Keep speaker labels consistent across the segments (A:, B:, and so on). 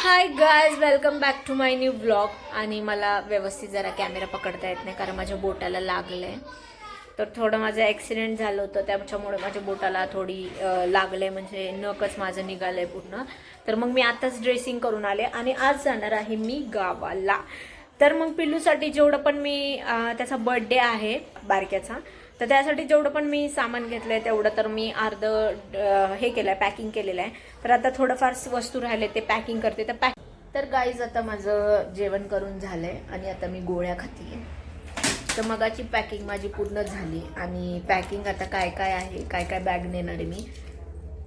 A: High guys, welcome back to my new blog. आणि मला व्यवस्थित जरा कॅमेरा पकडता येत नाही कारण माझ्या बोटाला लागलं आहे. तर थोडं माझं ॲक्सिडेंट झालं होतं, त्याच्यामुळे माझ्या बोटाला थोडी लागलं आहे, म्हणजे नखच माझं निघालं आहे पूर्ण. तर मग मी आताच ड्रेसिंग करून आले आणि आज जाणार आहे मी गावाला. तर मग पिल्लूसाठी जेवढं पण मी त्याचा बर्थडे आहे बारक्याचा, तर त्यासाठी जेवढं पण मी सामान घेतलं आहे तेवढं तर मी हे केलं आहे, पॅकिंग केलेलं आहे. तर आता थोडंफार वस्तू राहिले ते पॅकिंग करते. तर गाईज आता माझं जेवण करून झालं आहे आणि आता मी गोळ्या खाते. तर मगाची पॅकिंग माझी पूर्ण झाली आणि पॅकिंग आता काय काय आहे, काय काय बॅग नेणार आहे मी,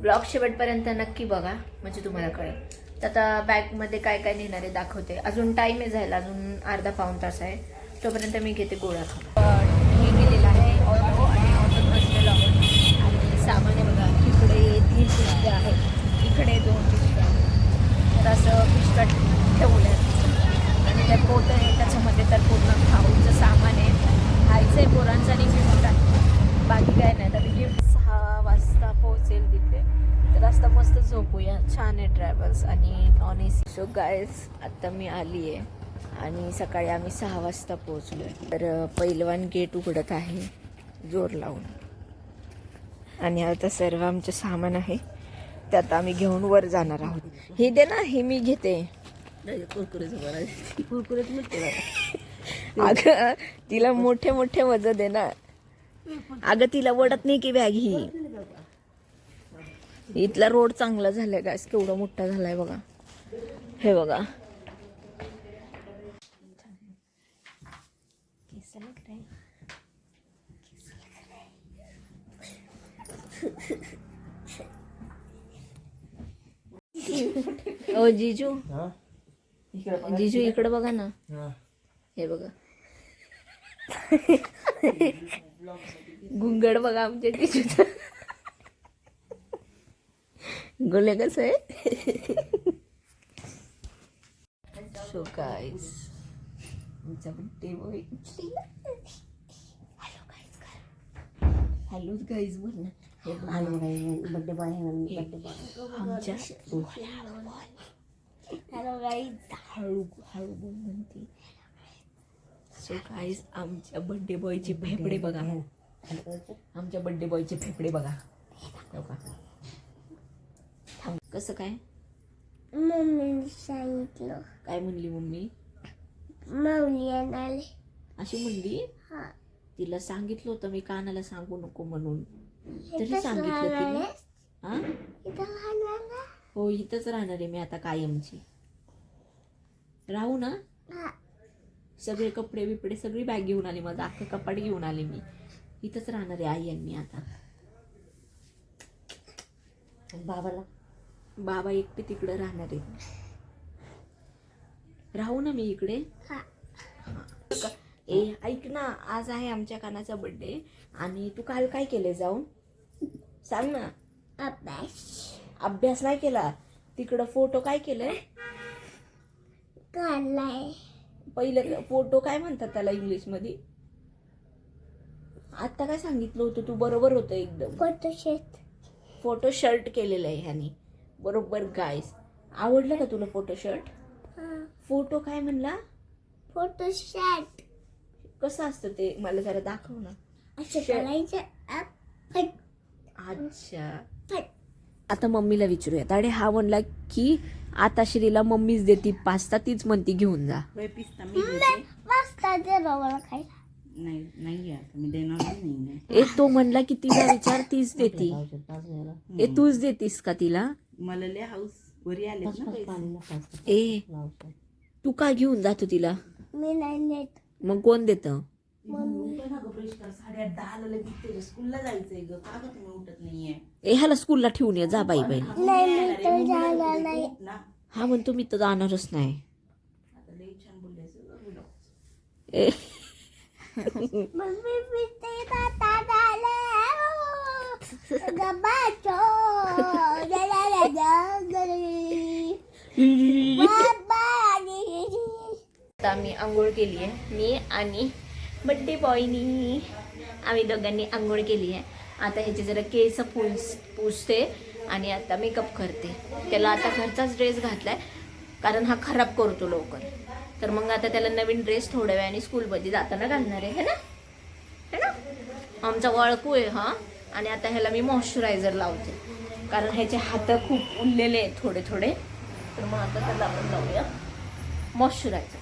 A: ब्लॉग शेवटपर्यंत नक्की बघा म्हणजे तुम्हाला कळेल. तर आता बॅगमध्ये काय काय नेणार आहे दाखवते. अजून टाईम आहे जायला, अजून अर्धा पाऊण तास आहे. तोपर्यंत मी घेते गोळ्या खा. हे गेलेलं आहे ऑटो आणि ऑटोत बसलेलो आहोत आणि सामान आहे बघा. इकडे 3 पिशव्या आहेत, इकडे 2 पिशव्या. तर असं पिशव्या ठेवल्या आणि ते पोत आहे त्याच्यामध्ये तर पूर्ण खाऊचं सामान आहे. खायचं आहे पोरांचं आणि गिफ्ट आहे, बाकी काय नाही. तर गिफ्ट 6 वाजता पोहोचेल तिथे. तर आता मस्त झोपूया. छान आहे ट्रॅव्हल्स आणि नॉन AC. सो गाईज आता मी आली आहे आणि सकाळी आम्ही 6 वाजता पोहोचलो आहे. तर पहिलवान गेट उघडत आहे जोर लावून आणि आता सर्व आमचं सामान आहे ते आता आम्ही घेऊन वर जाणार आहोत. हे दे ना, हे मी घेते. कुरकुरे अगं तिला मोठे मोठे वजन दे ना. अगं तिला वडत नाही की बॅग ही. इथला रोड चांगला झालाय गाइस, केवढा मोठा झालाय बघा. हे बघा ओ जीजू, जीजू इकडे बघा ना. हे बघा गुंगड बघा आमच्या जीजूचं. गोले कसं आहे. सो गाईज आमचा बड्डे बॉय. हॅलो गाईज बोल ना. हॅलो गाईज, बड्डे बॉय आहे. बड्डे बॉय आमच्या. हॅलो गाईज, हळू हळू बोल म्हणते. सो गाईज आमच्या बड्डे बॉयचे फेफडे बघा. आमच्या बड्डे बॉयचे फेफडे बघा. कसं काय
B: मम्मीने सांगितलं.
A: काय म्हणली मम्मी?
B: माऊली आणाले
A: अशी म्हणली. तिला सांगितलं होतं मी कानाला सांगू नको म्हणून, तरी सांगितलं तिला. हो इथंच राहणार आहे मी आता कायमची. राहू ना. सगळे कपडे बिपडे सगळी बॅग घेऊन आली, माझं अख्खं कपाट घेऊन आले मी. इथंच राहणार आहे आई आणि मी आता. बाबा एकटे तिकडे राहणार आहे. राहू ना मी इकडे. ऐक ना, आज आहे आमच्या कानाचा बर्थडे आणि तू काल काय केले जाऊन सांग ना. अभ्यास नाही केला. तिकडं फोटो काय केलंय?
B: काढलाय.
A: पहिलं फोटो काय म्हणतात त्याला इंग्लिश मध्ये? आता काय सांगितलं होतं तू? बरोबर होतं एकदम. फोटो शर्ट केलेलं आहे ह्यानी. बरोबर गाईस. आवडलं का तुला फोटो शर्ट? फोटो काय म्हणला?
B: फोटो शर्ट
A: कसं असतं ते मला जरा दाखव ना. अच्छा, आता मम्मीला विचारूया. ताडे हा म्हणला की आता श्रीला मम्मीच देती पास्ता, तीच म्हणती घेऊन जा. तो म्हणला की तिला विचार, तीच देती. तूच देतीस का तिला?
C: मला लय हाऊस वरी आले ना.
A: तू का घेऊन जातो तिला?
B: मी नाही नेत.
A: मग कोण देतं?
C: स्कूलला जायचंय ग, का ग तुम्ही उठत नाहीये?
A: ह्याला स्कूलला ठेवून ये जा बाई बाई.
B: नाही.
A: हा म्हणतो मी तर जाणारच नाही.
C: आता लय छान बोलले.
A: आता मी आंघोळ केली आहे, मी आणि बड्डे बॉयनी आम्ही दोघांनी आंघोळ केली आहे. आता ह्याचे जरा केस पुसते आणि आता मेकअप करते. त्याला आता घरचाच ड्रेस घातलाय. कारण हा खराब करतो लवकर. तर मग आता त्याला नवीन ड्रेस थोड्या वेळाने स्कूलमध्ये जाताना घालणार आहे ना, है ना. आमचा वाळकू आहे हा. आणि आता ह्याला मी मॉइश्चरायझर लावते कारण ह्याचे हात खूप उरलेले आहेत थोडे थोडे. तर मग आता त्याला आपण लावूया मॉइश्चरायझर,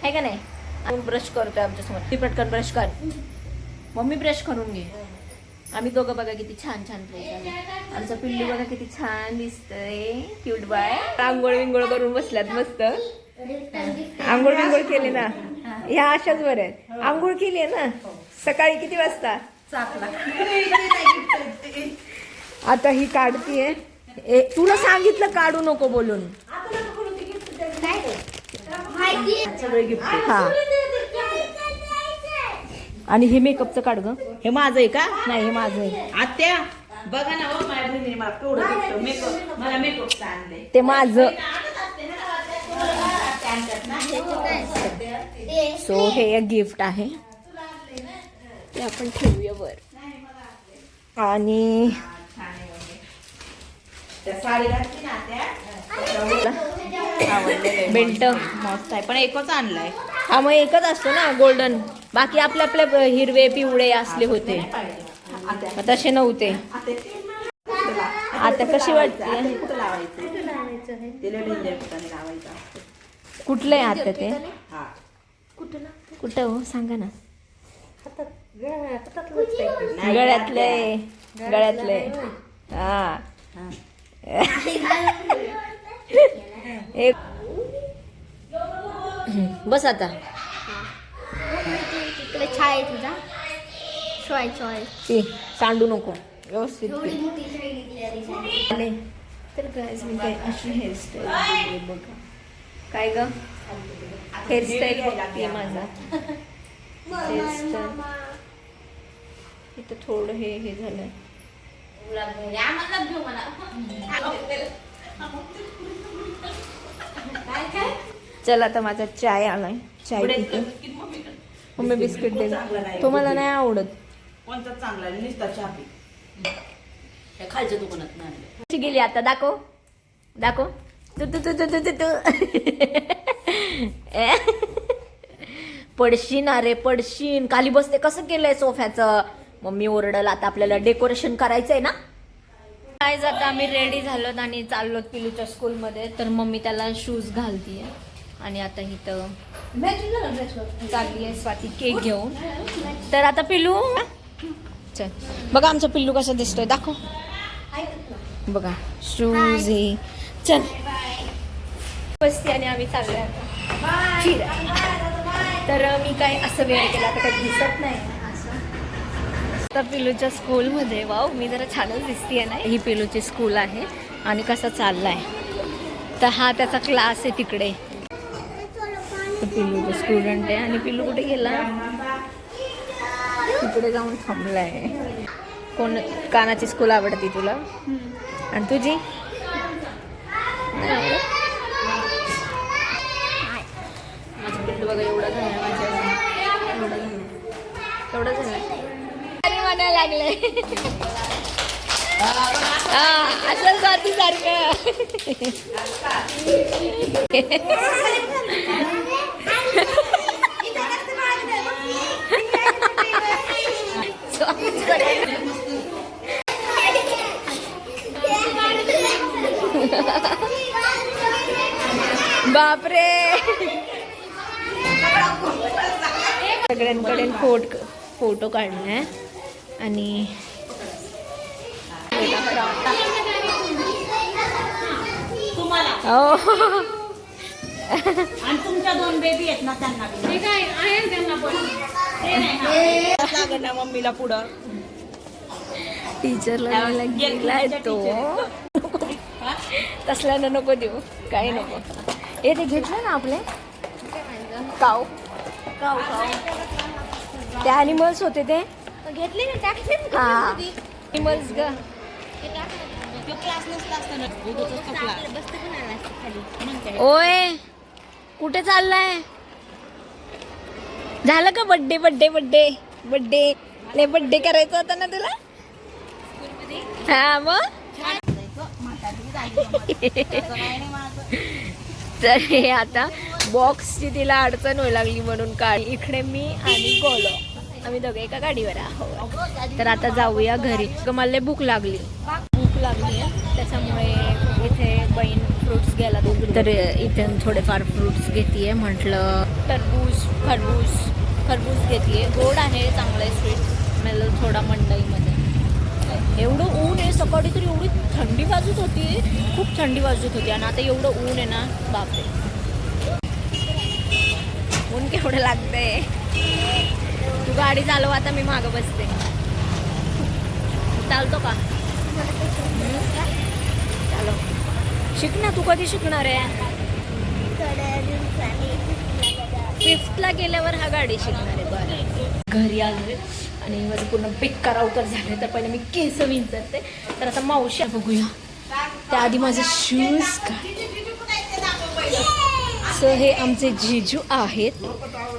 A: आहे का नाही. आम्ही ब्रश करतोय आमच्यासमोर. ती पटकन ब्रश कर मम्मी, ब्रश करून घे. आम्ही दोघं बघा किती छान छान फ्रेश आहे. आमचं पिल्लू बघा किती छान दिसतंय, क्यूट बाय. आंघोळ विंघोळ करून बसल्यात मस्त. आंघोळ विंघोळ केले ना, ह्या अशाच बऱ्या आहेत. आंघोळ केली आहे ना सकाळी किती वाजता. आता ही काढतीये. तुला सांगितलं काढू नको म्हणून. हा, आणि हे मेकअपचं काढ ग.
C: हे माझं आहे का?
A: नाही, हे माझं आहे.
C: आत्या बघा ना, हो माझ्या बहिणीने मला केवढं मेकअप, मला मेकअप आणले.
A: ते माझं. सो हे एक गिफ्ट आहे, ते आपण ठेवूया वर. आणि बेल्ट
C: मस्त आहे, पण एकच आणलाय.
A: हा, मग एकच असतो ना गोल्डन. बाकी आपले आपले हिरवे पिवळे असले होते, मग तसे नव्हते. आता कशी वाटते.
C: कुठं लावायचं? तिला डेंजर ठिकाणी लावायचं.
A: कुठले आहे आता ते.
C: हा,
A: कुठं हो सांगा ना. गळ्यातले गळ्यातले. हा, एक बस आता.
B: तिकडे छाय तुझा शॉय शॉय
A: ती सांडू नको व्यवस्थित
B: एवढी
A: पी.
B: मोठी शाई घेतली
A: आले. तर गाईज मी काय अशी हेअरस्टाईल बघा. काय ग हेअरस्टाईल बघते माझा. हेअरस्टाईल इथं थोडं हे झालंय. चल आता माझा चाय आलाय. चाय पिते. मम्मी बिस्किट दे. तुम्हाला नाही आवडत.
C: कोणता चांगला नुसता चहा पी. खालच्या दुकानात नाही.
A: कशी गेली आता. दाखव दाखव. तू तू तू तू तू तू पडशीन. अरे पडशीन. खाली बसते. कसं केलंय सोफ्याचं. मम्मी ओरडल. आता आपल्याला डेकोरेशन करायचंय ना. काय आता आम्ही रेडी झालोत आणि चाललो पिलूच्या स्कूलमध्ये. तर मम्मी त्याला शूज घालतीये आणि आता इथं चालली आहे स्वाती केक घेऊन. तर आता पिलू चल बघा आमचा पिल्लू कसा दिसतोय. दाखव बघा शूज हे. चल बसते आणि आम्ही चाललोय आता फिरायला. तर मी काय असं वेळ केला तर काही दिसत नाही असं. आता पिलूच्या स्कूलमध्ये वाव मी जरा छानच दिसतीये ना. ही पिलूची स्कूल आहे आणि कसा चाललाय. तर हा त्याचा क्लास आहे तिकडे. पिल्लूचा स्टुडंट आहे आणि पिल्लू कुठे गेला. तिकडे जाऊन थांबलाय. कोण कानाची स्कूल आवडती तुला आणि तुझी माझं पिल्लू बघा एवढा झाला. माझ्या एवढा झाला म्हणायला लागले. असं स्वाती सारखं. बापरे. सगळ्यांकडे फोटो काढलाय आणि
C: आणि तुमच्या 2 बेबी आहेत ना त्यांना पण मम्मीला पुढं
A: टीचरला गेलाय तो. तसल्यानं नको देऊ. काही नको. हे ते घेतलं ना आपले काव काव काव. ते ॲनिमल्स होते ते
B: घेतली ना टाकली
A: हा ॲनिमल्स ग. ओय कुठे चाललाय. झालं का बड्डे बड्डे बड्डे बड्डे. नाही बड्डे करायचा होता ना तुला. हा मग तर हे आता बॉक्सची तिला अडचण व्हायला लागली म्हणून काढ. इकडे मी आणि गोलो आम्ही दोघे एका गाडीवर आहोत. तर आता जाऊया घरी. मला भूक लागली आहे त्याच्यामुळे इथे बहीण फ्रुट्स घ्यायला गेली. तर इथे थोडेफार फ्रुट्स घेते. म्हटलं खरबूज घेते. गोड आहे, चांगलं आहे स्वीट. मला थोडा मंडईमध्ये. एवढं ऊन आहे, सकाळी तरी एवढी थंडी वाजत होती, खूप थंडी वाजत होती. आणि आता एवढं ऊन आहे ना, बापरे. ऊन केवढं लागतंय. तू गाडी चालव, आता मी मागं बसते. चालतो का? चालो. शिक ना, तू कधी शिकणार आहे? 5th गेल्यावर हा गाडी शिकणार आहे. बरं, घरी आलोय आणि माझं पूर्ण बेकार अवतार झाले. तर पहिले मी केस विंचरते. तर आता मावशी बघूया. त्याआधी माझे शूज काय. सो हे आमचे जिजू आहेत.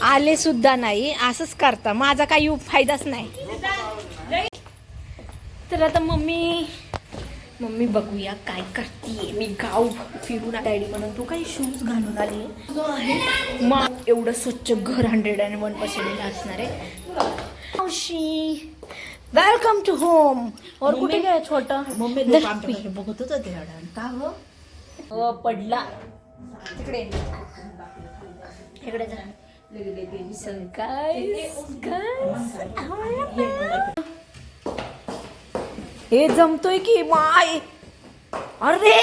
A: आले सुद्धा नाही, असंच करता. माझा काही फायदाच नाही. तर आता मम्मी बघूया काय करते. मी गाव फिरून डॅडी म्हणून तू काही शूज घालून आली आहे. मग एवढं स्वच्छ घर 101% असणार आहे. मावशी वेलकम टू होम. और कुठे गेला छोटा
C: मम्मी बघत होत ते का
A: हो पडला तिकडे जा. हे जमतोय की माय. अरे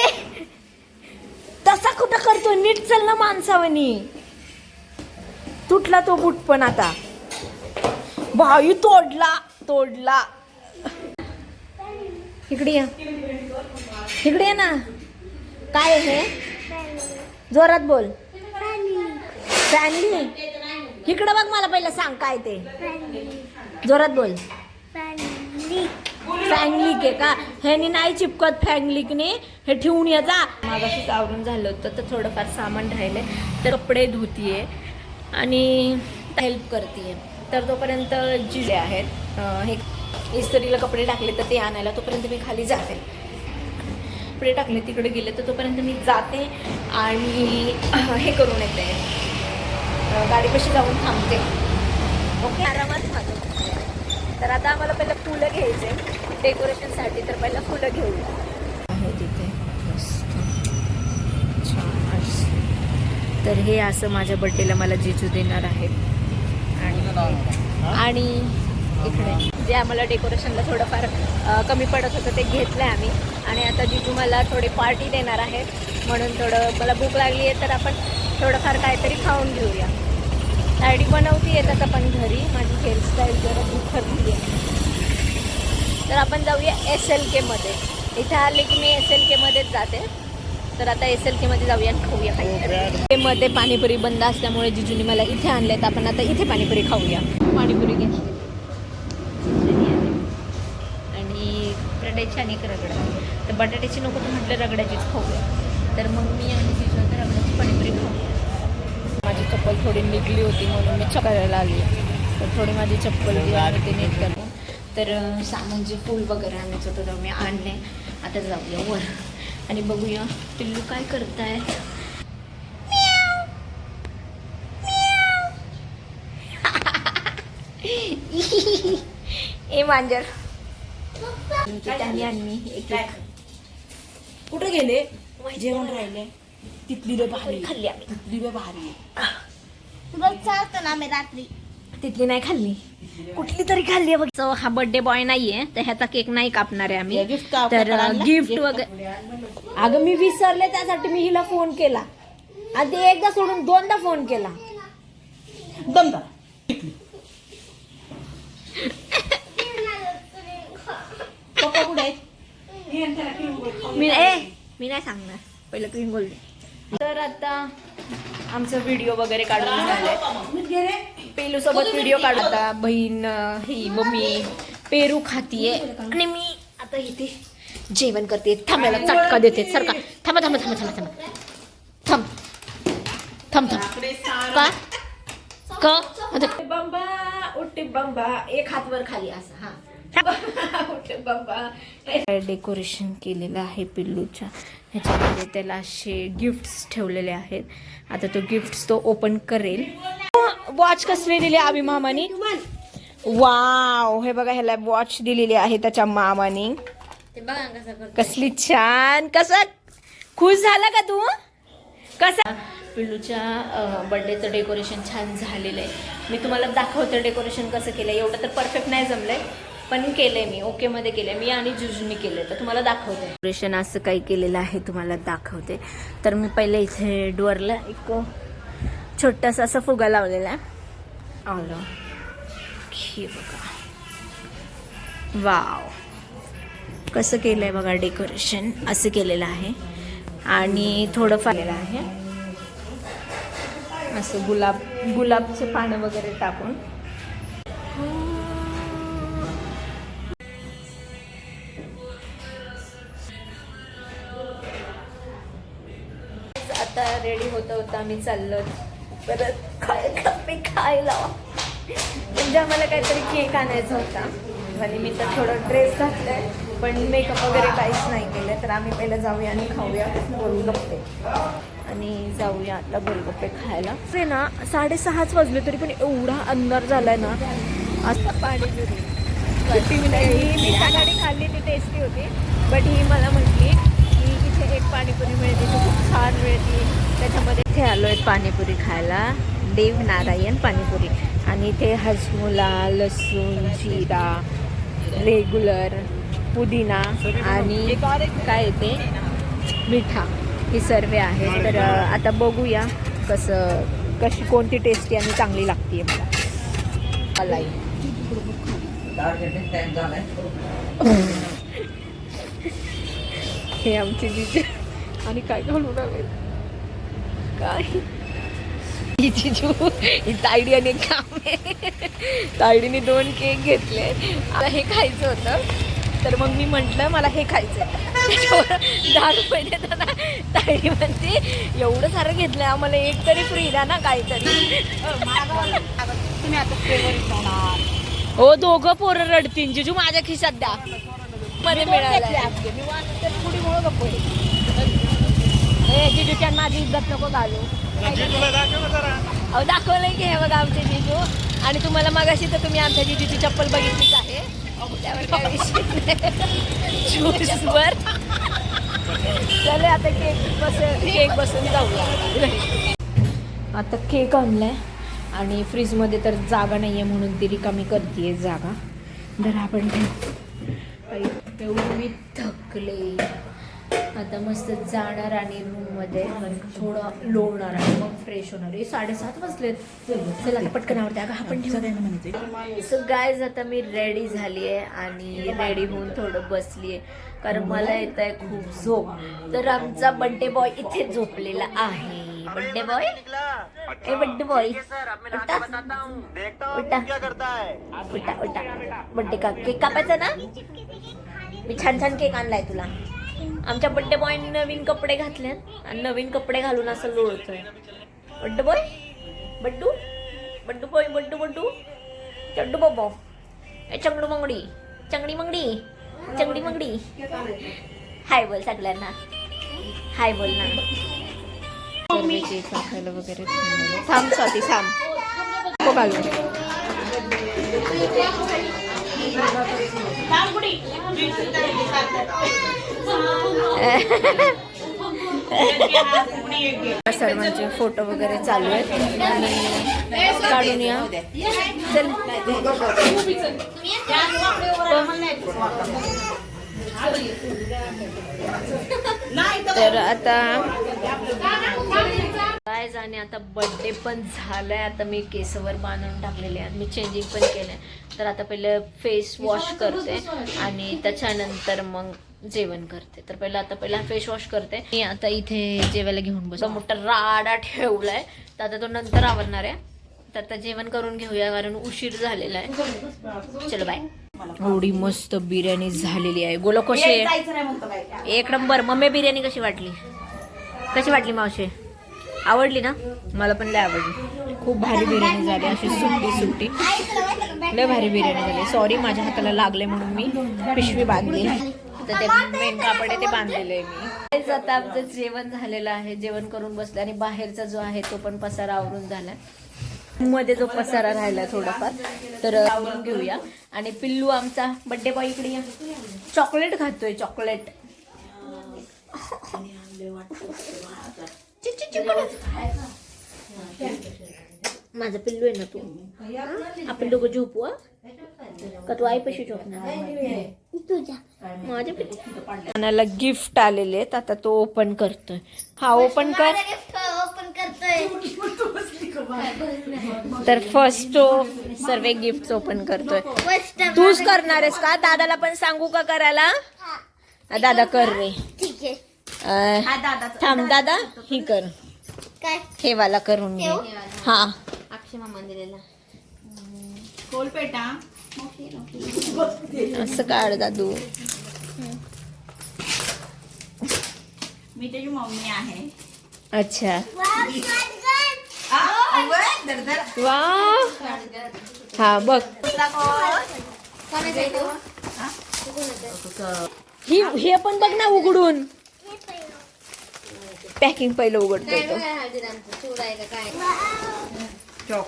A: तसा कुठं करतोय. नीट चल ना माणसावनी. तुटला तो बूट पण आता. भाई तोडला. इकडे या ना. काय हे जोरात बोल. फॅनली. इकडं बघ, मला पहिलं सांग काय ते. जोरात बोल. फॅंगलिक आहे का? ह्यानी नाही चिपकत फॅंगलिकने. हे ठेवून या जा. मागाशीच आवरून झालं होतं तर थोडंफार सामान राहिले. तर कपडे धुतीये आणि हेल्प करते. तर तोपर्यंत जिले आहेत. हे इस्त्रीला कपडे टाकले तर ते आणायला तोपर्यंत मी खाली जाते. कपडे टाकले तिकडे गेले तर तोपर्यंत मी जाते आणि हे करून येते. गाडीपाशी जाऊन थांबते. ओके, आरामात खातो. तर आता आम्हाला पहिलं फुलं घ्यायचे डेकोरेशनसाठी. तर पहिलं फुलं घेऊया. आहे तिथे मस्त छान. तर हे असं माझ्या बड्डेला मला जिजू देणार आहेत. आणि इकडे जे आम्हाला डेकोरेशनला थोडंफार कमी पडत होतं ते घेतलं आहे आम्ही. आणि आता जिजू मला थोडी पार्टी देणार आहेत. म्हणून थोडं मला भूक लागली आहे तर आपण थोडंफार काहीतरी खाऊन घेऊया. आयडी बनवती येतात आपण घरी. माझी हेअरस्टाईल जरा दुखरली आहे. तर आपण जाऊया SLK मध्ये. इथे आले की मी SLK मध्येच जाते. तर आता SLK मध्ये जाऊया आणि खाऊया काहीतरी. मध्ये पाणीपुरी बंद असल्यामुळे जिजूने मला इथे आणले. तर आपण आता इथे पाणीपुरी खाऊया. पाणीपुरी घेतली आणि बटाट्याची आणि एक रगडा. तर बटाट्याची नको तर म्हटलं रगड्याचीच खाऊया. तर मग मी आणि जिजू आता रगड्याची पाणीपुरी खाऊया. माझी चप्पल थोडी निघली होती म्हणून मी करायला आली. तर थोडी माझी चप्पल जी आहे ती नीट करतो. तर सामान जे फूल वगैरे आणायचं होतं तर मी आणले. आता जाऊया वर आणि बघूया पिल्लू काय करताय. ए मांजर.
C: कुठे गेले? जेवण राहिले. तिथली रे भारी
A: खाल्ली आम्ही.
C: तिथली रे भारी.
B: तुला चालतो ना आम्ही रात्री.
A: तिथली नाही खाल्ली, कुठली तरी खाल्ली बघ. सो हा बर्थडे बॉय नाहीये तर ह्याचा केक नाही कापणार आहे आम्ही. तर गिफ्ट वगैरे. अगं मी विसरले त्यासाठी मी हिला फोन केला. आधी एकदा सोडून 2दा फोन केला.
C: दमदा पप्पा कुठे आहेत?
A: मी नाही सांगणार. पहिलं क्रीम बोलले. तर आता आमचा व्हिडिओ वगैरे काढून झालाय. पेलू सोबत व्हिडिओ काढता. बहीण ही मम्मी पेरू खातीये आणि मी आता इथे जेवण करते. थांबायला चटका देते. सरका. थांबा थांबा थांबा थांबा थांबा थांब थांब थांब का बंबा उठे बंबा. एक हात वर खाली असं. हा डेकोरेशन केलेलं आहे पिल्लूच्या ह्याच्यामध्ये. त्याला असे गिफ्ट्स ठेवलेले आहेत. आता तो गिफ्ट्स तो ओपन करेल. वॉच कसली दिली आम्ही मामानी? वाव, हे बघा ह्याला वॉच दिलेली आहे त्याच्या मामानी. कसली छान. कसा खुश झाला का तू? कसा पिल्लूच्या बर्थडेचं डेकोरेशन छान झालेलं आहे. मी तुम्हाला दाखवते डेकोरेशन कसं केलं. एवढं तर परफेक्ट नाही जमलंय पण केलंय मी. ओके मध्ये केलंय मी आणि जुजूनी केलंय. तर तुम्हाला दाखवते डेकोरेशन असं काही केलेलं आहे. तुम्हाला दाखवते. तर मी पहिले इथे डोअरला एक छोटासा असा फुगा लावलेला आहे. आलं हे बघा. वाव, कसं केलंय बघा डेकोरेशन. असं केलेलं आहे आणि थोडं फारलेलं आहे असं गुलाबचे पानं वगैरे टाकून. आता रेडी होता आम्ही चाललो परत खायला. म्हणजे आम्हाला काहीतरी केक आणायचा होता आणि मी तर थोडं ड्रेस घातलाय पण मेकअप वगैरे काहीच नाही केलं. तर आम्ही पहिलं जाऊया आणि खाऊया गोलगप्पे आणि जाऊया आता गोलगप्पे खायला. ते ना 6:30 वाजले तरी पण एवढा अंधार झालाय ना. असं पाणीपुरी मी सकाळी खाल्ली ती टेस्टी होती. बट ही मला म्हटली की इथे एक पाणीपुरी मिळते ती खूप छान मिळते. त्याच्यामध्ये इथे आलो आहे पाणीपुरी खायला. देव नारायण पाणीपुरी. आणि इथे हजमोला, लसूण, जिरा, रेग्युलर, पुदिना आणि काय येते मिठा ही सर्व आहे. तर आता बघूया कशी कोणती टेस्टी आणि चांगली लागते मला. हे आमची जिजू आणि काय घालून आले काय जिजू. ही तायडी आणि काम आहे. तायडीने 2 केक घेतले. आता हे खायचं होतं तर मग मी म्हटलं मला हे खायचं आहे. 10 रुपये देताना तायडी म्हणते एवढं सारं घेतलंय आम्हाला एक तरी फ्री द्या ना काहीतरी.
C: तुम्ही आता फ्लेवर
A: हो दोघं पोरं रडतील. जिजू माझ्या खिशात द्या मध्ये मिळालं. जिजूच्या माझी इज्जत नको घालू. अहो दाखवलंय की हे बघा आमचे जिजू. आणि तुम्हाला मगाशी तर तुम्ही आमच्या जिजूची चप्पल बघितलीच आहे. त्यावर काय विषय वर चले आता केक बसून जाऊया. आता केक आणलाय आणि फ्रीजमध्ये तर जागा नाही आहे म्हणून ती रिकामी करते जागा. जर आपण एवढी मी थकले. आता मस्त जाणार आणि रूममध्ये थोडं लोळणार आणि मग फ्रेश होणार. 7:30 वाजलेत. चला आता पटकन आवडते. अगं आपण ठेवू. सो गायज आता मी रेडी झाली आहे आणि रेडी होऊन थोडं बसली आहे कारण मला येत आहे खूप झोप. तर आमचा बड्डे बॉय इथे झोपलेला आहे. बड्डे बॉय ए बड्डे बॉय उठा उठा उठा उठा. बड्डे का केक कापायचा ना. मी छान छान केक आणलाय तुला. आमच्या बड्डे बॉयने नवीन कपडे घातलेत आणि नवीन कपडे घालून असं लोळतोय. बड्डे बॉय बड्डू बड्डू बॉय बड्डू बड्डू चड्डू बाबा ए चंगडू मंगडी चंगडी मंगडी चंगडी मंगडी. हाय बोल सगळ्यांना. हाय बोल ना. केक खायला वगैरे थांब स्वाती थांब हो घालू. सर्वांचे फोटो वगैरे चालू आहेत आणि काढून या. चल तर आता गायज आणि आता बर्थडे पण झालाय. आता मी केसवर बांधून टाकलेले आहेत. मी चेंजिंग पण केलंय. तर आता पहिलं फेस वॉश करते आणि त्याच्यानंतर मग जेवण करते. तर पहिला फेस वॉश करते. मी आता इथे जेवायला घेऊन बसतो. मोठा राडा ठेवलाय तर आता तो नंतर आवरणार आहे. तर आता जेवण करून घेऊया कारण उशीर झालेला आहे. चलो बाय. एवढी मस्त बिर्याणी झालेली आहे. गोलो कशी एक नंबर. मम्मी बिर्याणी कशी वाटली मावशी? आवडली ना. मला पण लय आवडली. खूप भारी बिर्याणी झाली, अशी सुट्टी लय भारी बिर्याणी झाली. सॉरी माझ्या हाताला लागले म्हणून मी पिशवी बांधली. तर ते मेन कापड आहे ते बांधलेलं आहे मी. आता आमचं जेवण झालेलं आहे, जेवण करून बसलं आणि बाहेरचा जो आहे तो पण पसारा आवरून झाला. मध्ये जो पसारा राहिला थोडाफार तर आवरून घेऊया. आणि पिल्लू आमचा बड्डे बॉय इकडे या. चॉकलेट खातोय, चॉकलेट. माझा पिल्लू आहे ना तू. आपण दोघं झोपू का तू आईपाशी झोपणार? माझ्या पिल्लूला गिफ्ट आलेले आहेत, आता तो ओपन करतोय. हा ओपन कर.
B: ओपन करतोय.
A: तर फर्स्ट तो सर्व गिफ्ट ओपन करतोय. तूच करणार आहेस का? दादाला पण सांगू का करायला? दादा कर रे.
B: ठीक आहे.
A: थांब दादा, ही कर.
B: काय
A: हे वाला करून घे. हा
B: अक्षय मामा दिलेला
C: कोलपेटा
A: असं काढ दादू.
C: मी त्याची मम्मी आहे.
A: अच्छा
C: दरदर
A: वा. हा बघ ही हे पण बघ ना उघडून. पॅकिंग पहिलं उघडतोय तो.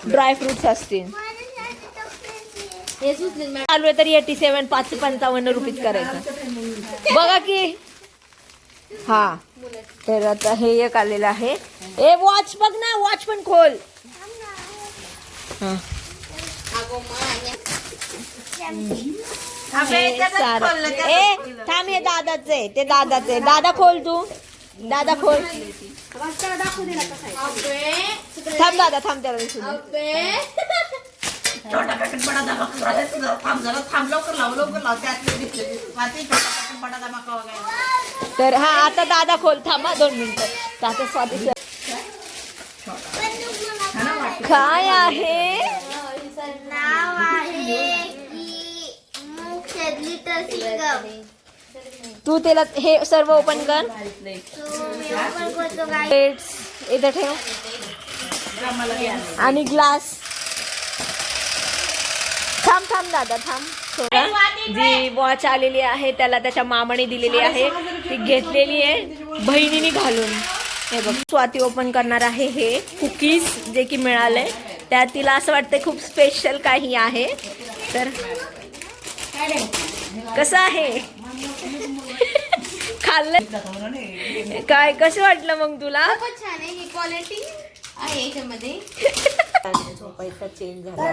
A: ड्राय फ्रुट्स असतील. चालू आहे तरी 87 555 रुपीज करायचं बघा की. हा तर आता हे एक आलेलं आहे. ए वॉच बघ ना, वॉच पण खोल. हा हे सारं. ए थांब, हे दादाचं आहे, ते दादाचं आहे. दादा खोल तू. दादा खोल. थांब दादा, थांब त्याला दिसू दे.
C: छोटा पॅकेट बडा धमाका. थांब लवकर लाव त्यातले दिसले स्वाती. छोटा पॅकेट बडा धमाका वगैरे.
A: तर हा आता दादा खोल. थांबा 2 मिनिटं. आता स्वाती काय आहे?
B: नाव आहे की मुंगशेरली सिंगम.
A: तू त्याला हे सर्व ओपन कर.
B: मी ओपन करतो काय.
A: प्लेट्स इथं ठेव आणि ग्लास. थांब दादा थांब. जी वॉच आलेली आहे त्याला त्याच्या मामाने दिलेली आहे, ती घेतलेली आहे बहिणीने घालून. हे बघ स्वाती ओपन करणार आहे हे कुकीज जे की मिळालंय. त्यात तिला असं वाटतंय खूप स्पेशल काही आहे. तर कसं आहे? खाल्लं काय? कसं वाटलं मग तुला?
B: खूपच छान आहे. ही क्वालिटी आहे याच्यामध्ये.
A: पैसा चेंज झाला.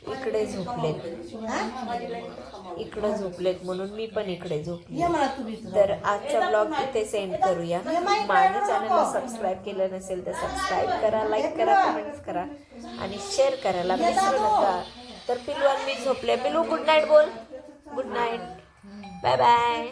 A: इकडे झोपलेत, इकडे झोपलेत म्हणून मी पण इकडे झोपले. तर आजचा ब्लॉग इथे सेंड करूया. माझ्या चॅनलला सबस्क्राईब केलं नसेल तर सबस्क्राईब करा, लाईक करा, कमेंट्स करा आणि शेअर करायला विसरू नका. तर पिल्लू आणि मी झोपले. पिल्लू गुड नाईट बोल. Good night. Bye bye.